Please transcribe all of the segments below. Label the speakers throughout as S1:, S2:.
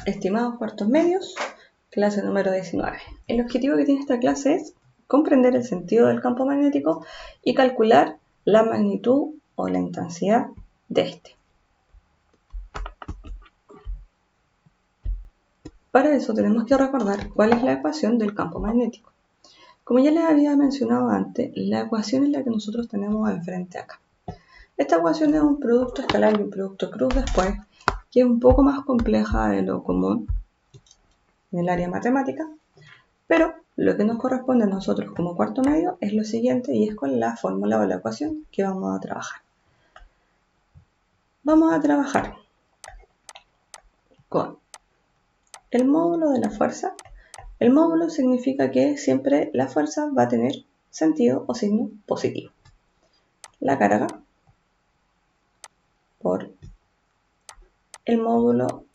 S1: Estimados cuartos medios, clase número 19. El objetivo que tiene esta clase es comprender el sentido del campo magnético y calcular la magnitud o la intensidad de este. Para eso tenemos que recordar cuál es la ecuación del campo magnético. Como ya les había mencionado antes, la ecuación es la que nosotros tenemos enfrente acá. Esta ecuación es un producto escalar y un producto cruz después, que es un poco más compleja de lo común en el área matemática, pero lo que nos corresponde a nosotros como cuarto medio es lo siguiente y es con la fórmula o la ecuación que vamos a trabajar. Vamos a trabajar con el módulo de la fuerza. El módulo significa que siempre la fuerza va a tener sentido o signo positivo. La carga por el módulo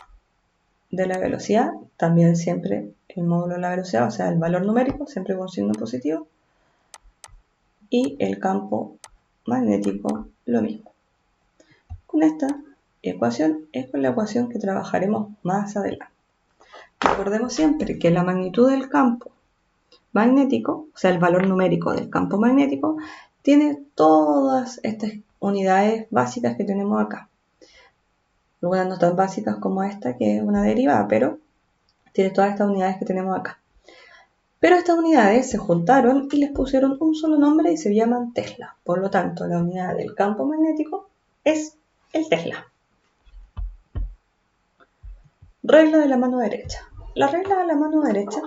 S1: de la velocidad, también siempre el módulo de la velocidad, o sea, el valor numérico, siempre con signo positivo. Y el campo magnético, lo mismo. Con esta ecuación es con la ecuación que trabajaremos más adelante. Recordemos siempre que la magnitud del campo magnético, o sea, el valor numérico del campo magnético, tiene todas estas unidades básicas que tenemos acá. Algunas no tan básicas como esta, que es una derivada, pero tiene todas estas unidades que tenemos acá. Pero estas unidades se juntaron y les pusieron un solo nombre y se llaman Tesla. Por lo tanto, la unidad del campo magnético es el Tesla. Regla de la mano derecha. La regla de la mano derecha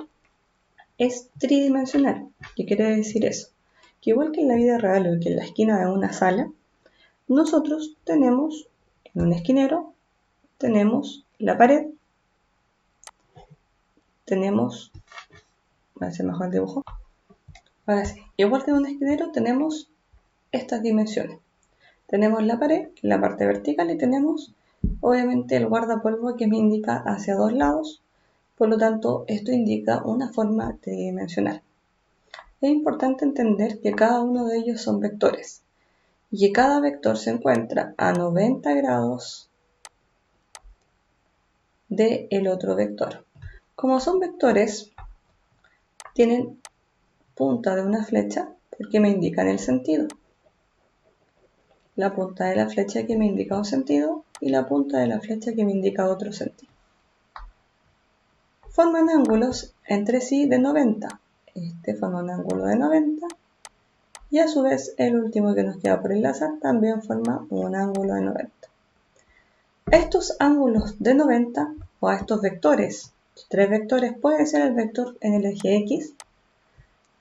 S1: es tridimensional. ¿Qué quiere decir eso? Que igual que en la vida real o que en la esquina de una sala, nosotros tenemos en un esquinero, tenemos la pared, tenemos, voy a hacer mejor el dibujo, ahora sí, igual que en un esquinero tenemos estas dimensiones. Tenemos la pared, la parte vertical, y tenemos obviamente el guardapolvo que me indica hacia dos lados. Por lo tanto, esto indica una forma tridimensional. Es importante entender que cada uno de ellos son vectores y que cada vector se encuentra a 90 grados del otro vector. Como son vectores, tienen punta de una flecha porque me indican el sentido. La punta de la flecha que me indica un sentido y la punta de la flecha que me indica otro sentido. Forman ángulos entre sí de 90. Este forma un ángulo de 90 y a su vez el último que nos queda por enlazar también forma un ángulo de 90. Estos ángulos de 90 o a estos vectores, tres vectores, puede ser el vector en el eje X,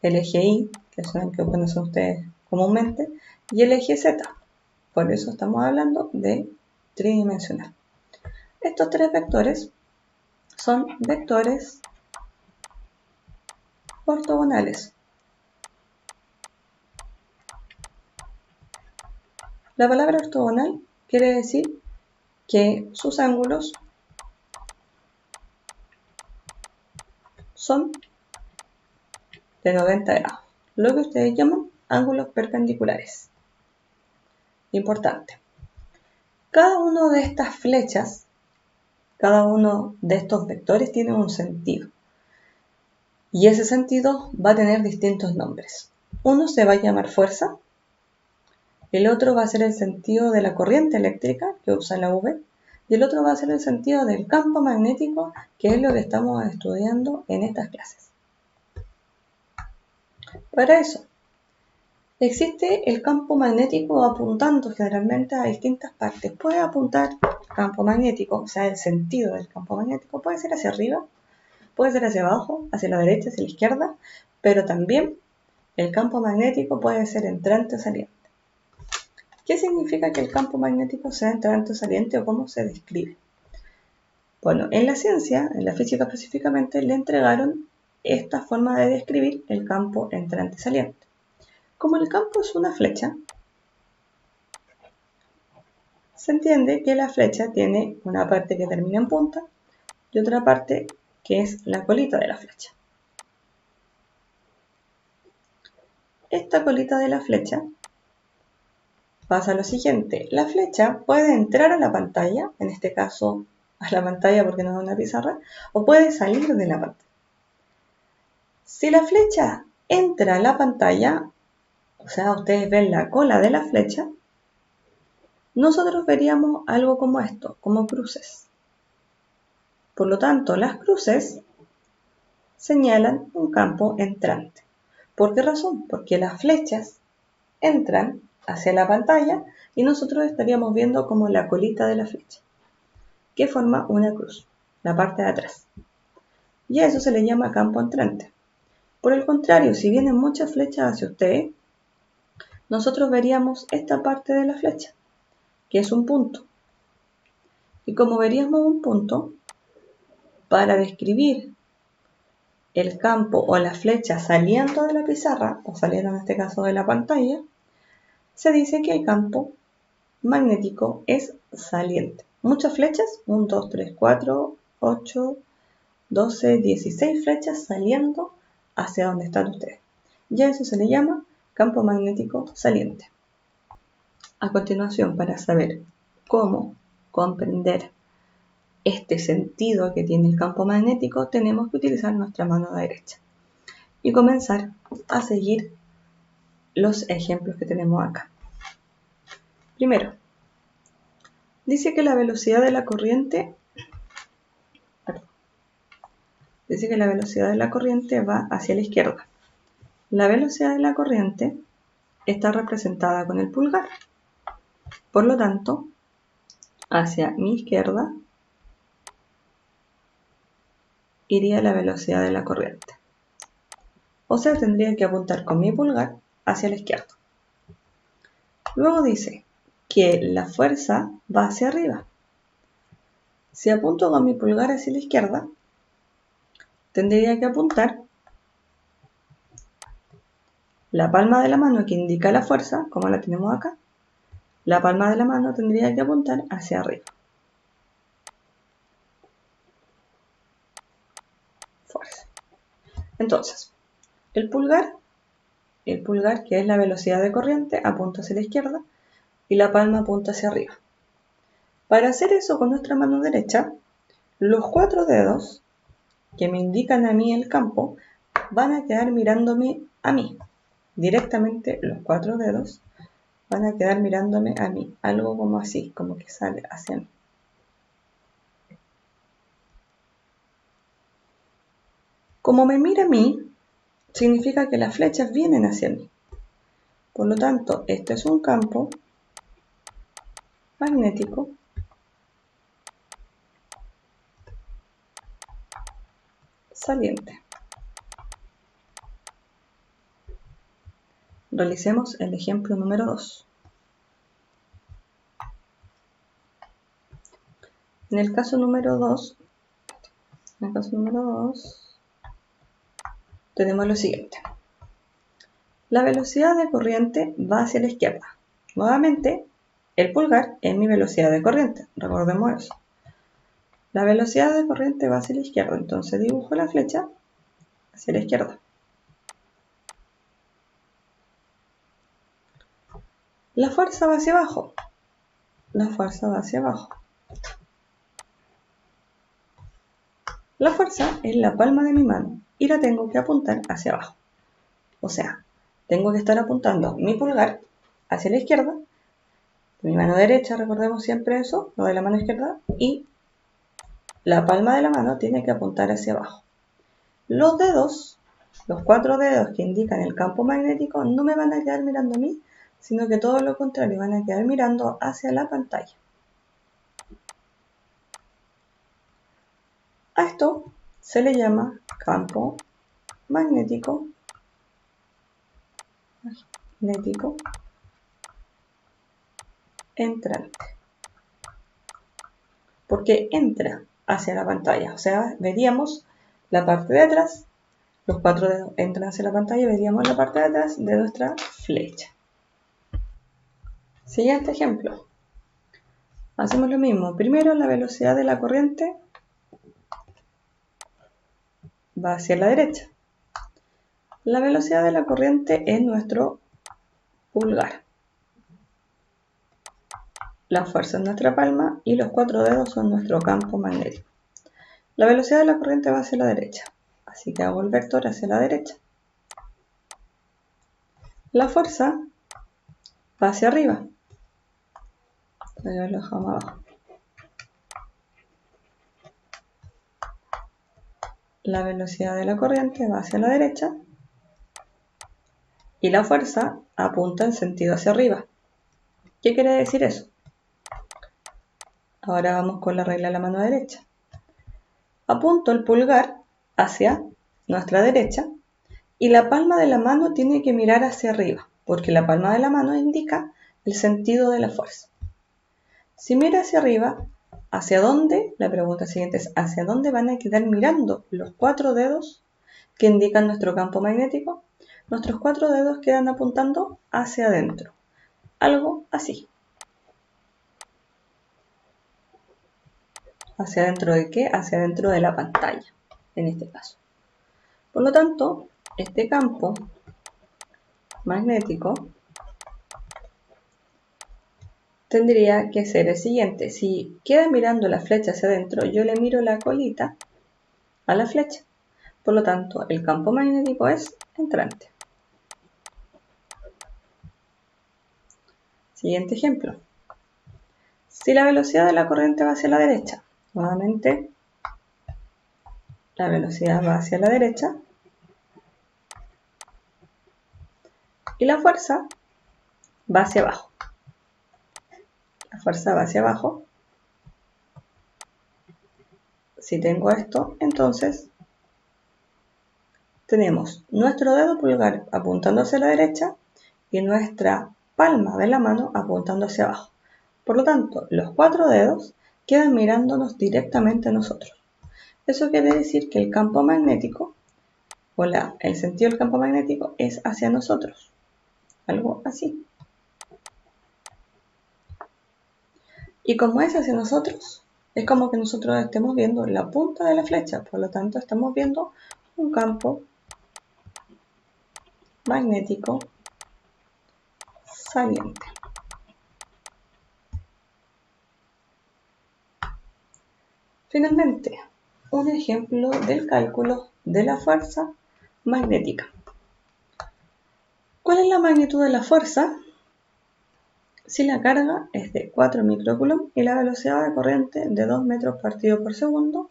S1: el eje Y, que son el que conocen ustedes comúnmente, y el eje Z. Por eso estamos hablando de tridimensional. Estos tres vectores son vectores ortogonales. La palabra ortogonal quiere decir que sus ángulos son de 90 grados, lo que ustedes llaman ángulos perpendiculares. Importante. Cada una de estas flechas, cada uno de estos vectores tiene un sentido. Y ese sentido va a tener distintos nombres. Uno se va a llamar fuerza, el otro va a ser el sentido de la corriente eléctrica que usa la V, y el otro va a ser el sentido del campo magnético, que es lo que estamos estudiando en estas clases. Para eso, existe el campo magnético apuntando generalmente a distintas partes. Puede apuntar campo magnético, o sea, el sentido del campo magnético puede ser hacia arriba, puede ser hacia abajo, hacia la derecha, hacia la izquierda, pero también el campo magnético puede ser entrante o saliente. ¿Qué significa que el campo magnético sea entrante o saliente o cómo se describe? Bueno, en la ciencia, en la física específicamente, le entregaron esta forma de describir el campo entrante y saliente. Como el campo es una flecha, se entiende que la flecha tiene una parte que termina en punta y otra parte que es la colita de la flecha. Esta colita de la flecha pasa lo siguiente: la flecha puede entrar a la pantalla, en este caso a la pantalla porque no es una pizarra, o puede salir de la pantalla. Si la flecha entra a la pantalla, o sea, ustedes ven la cola de la flecha, nosotros veríamos algo como esto, como cruces. Por lo tanto, las cruces señalan un campo entrante. ¿Por qué razón? Porque las flechas entran hacia la pantalla y nosotros estaríamos viendo como la colita de la flecha, que forma una cruz, la parte de atrás. Y a eso se le llama campo entrante. Por el contrario, si vienen muchas flechas hacia usted, nosotros veríamos esta parte de la flecha, que es un punto. Y como veríamos un punto, para describir el campo o la flecha saliendo de la pizarra, o saliendo en este caso de la pantalla, se dice que el campo magnético es saliente. Muchas flechas, 1, 2, 3, 4, 8, 12, 16 flechas saliendo hacia donde están ustedes. Y a eso se le llama campo magnético saliente. A continuación, para saber cómo comprender este sentido que tiene el campo magnético, tenemos que utilizar nuestra mano derecha y comenzar a seguir los ejemplos que tenemos acá. Primero, dice que la velocidad de la corriente va hacia la izquierda. La velocidad de la corriente está representada con el pulgar. Por lo tanto, hacia mi izquierda iría la velocidad de la corriente. O sea, tendría que apuntar con mi pulgar hacia la izquierda. Luego dice que la fuerza va hacia arriba. Si apunto con mi pulgar hacia la izquierda, tendría que apuntar la palma de la mano que indica la fuerza, como la tenemos acá. La palma de la mano tendría que apuntar hacia arriba. Fuerza. Entonces, el pulgar, que es la velocidad de corriente, apunta hacia la izquierda y la palma apunta hacia arriba. Para hacer eso con nuestra mano derecha, los 4 dedos que me indican a mí el campo van a quedar mirándome a mí. Directamente los 4 dedos van a quedar mirándome a mí. Algo como así, como que sale hacia mí. Como me mira a mí, significa que las flechas vienen hacia mí. Por lo tanto, este es un campo magnético saliente. Realicemos el ejemplo número 2. En el caso número 2, tenemos lo siguiente. La velocidad de corriente va hacia la izquierda. Nuevamente, el pulgar es mi velocidad de corriente. Recordemos eso. La velocidad de corriente va hacia la izquierda, entonces dibujo la flecha hacia la izquierda. La fuerza va hacia abajo. La fuerza va hacia abajo. La fuerza es la palma de mi mano y la tengo que apuntar hacia abajo. O sea, tengo que estar apuntando mi pulgar hacia la izquierda, mi mano derecha, recordemos siempre eso, lo de la mano izquierda, y la palma de la mano tiene que apuntar hacia abajo. Los dedos, los 4 dedos que indican el campo magnético, no me van a quedar mirando a mí, sino que todo lo contrario, van a quedar mirando hacia la pantalla. A esto se le llama campo magnético entrante. Porque entra hacia la pantalla. O sea, veríamos la parte de atrás, los 4 dedos entran hacia la pantalla y veríamos la parte de atrás de nuestra flecha. Siguiente ejemplo. Hacemos lo mismo. Primero la velocidad de la corriente va hacia la derecha. La velocidad de la corriente es nuestro pulgar. La fuerza es nuestra palma y los 4 dedos son nuestro campo magnético. La velocidad de la corriente va hacia la derecha, así que hago el vector hacia la derecha. La fuerza va hacia arriba. Lo dejamos abajo. La velocidad de la corriente va hacia la derecha y la fuerza apunta en sentido hacia arriba. ¿Qué quiere decir eso? Ahora vamos con la regla de la mano derecha. Apunto el pulgar hacia nuestra derecha y la palma de la mano tiene que mirar hacia arriba, porque la palma de la mano indica el sentido de la fuerza. Si mira hacia arriba, ¿hacia dónde? La pregunta siguiente es, ¿hacia dónde van a quedar mirando los 4 dedos que indican nuestro campo magnético? Nuestros 4 dedos quedan apuntando hacia adentro. Algo así. ¿Hacia adentro de qué? Hacia adentro de la pantalla, en este caso. Por lo tanto, este campo magnético tendría que ser el siguiente. Si queda mirando la flecha hacia adentro, yo le miro la colita a la flecha. Por lo tanto, el campo magnético es entrante. Siguiente ejemplo. Si la velocidad de la corriente va hacia la derecha, nuevamente la velocidad va hacia la derecha y la fuerza va hacia abajo. La fuerza va hacia abajo. Si tengo esto, entonces tenemos nuestro dedo pulgar apuntando hacia la derecha y nuestra palma de la mano apuntando hacia abajo. Por lo tanto, los 4 dedos quedan mirándonos directamente a nosotros. Eso quiere decir que el campo magnético, o el sentido del campo magnético, es hacia nosotros. Algo así. Y como es hacia nosotros, es como que nosotros estemos viendo la punta de la flecha. Por lo tanto, estamos viendo un campo magnético saliente. Finalmente, un ejemplo del cálculo de la fuerza magnética. ¿Cuál es la magnitud de la fuerza si la carga es de 4 microcoulomb y la velocidad de corriente de 2 metros partido por segundo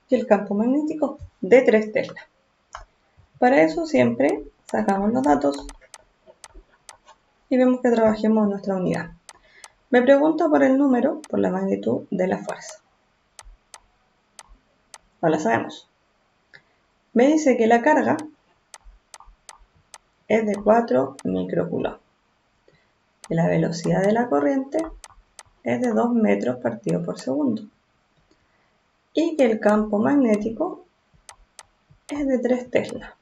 S1: y el campo magnético de 3 tesla? Para eso siempre sacamos los datos y vemos que trabajemos en nuestra unidad. Me pregunta por el número, por la magnitud de la fuerza. No la sabemos. Me dice que la carga es de 4 microcoulomb. Que la velocidad de la corriente es de 2 metros partido por segundo. Y que el campo magnético es de 3 tesla.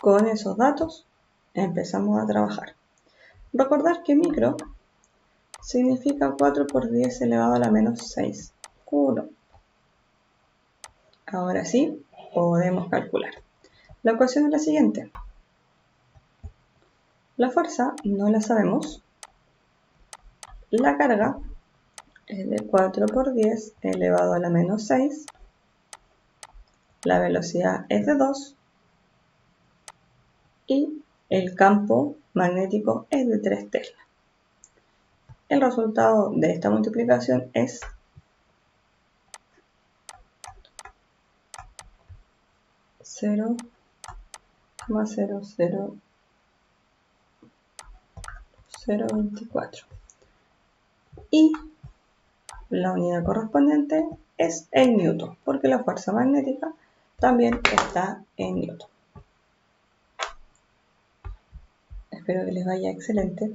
S1: Con esos datos empezamos a trabajar. Recordar que micro significa 4 por 10 elevado a la menos 6 coulomb. Ahora sí, podemos calcular. La ecuación es la siguiente. La fuerza no la sabemos. La carga es de 4 por 10 elevado a la menos 6. La velocidad es de 2. Y el campo magnético es de 3 tesla. El resultado de esta multiplicación es 0,00024. Y la unidad correspondiente es el newton, porque la fuerza magnética también está en newton. Espero que les vaya excelente.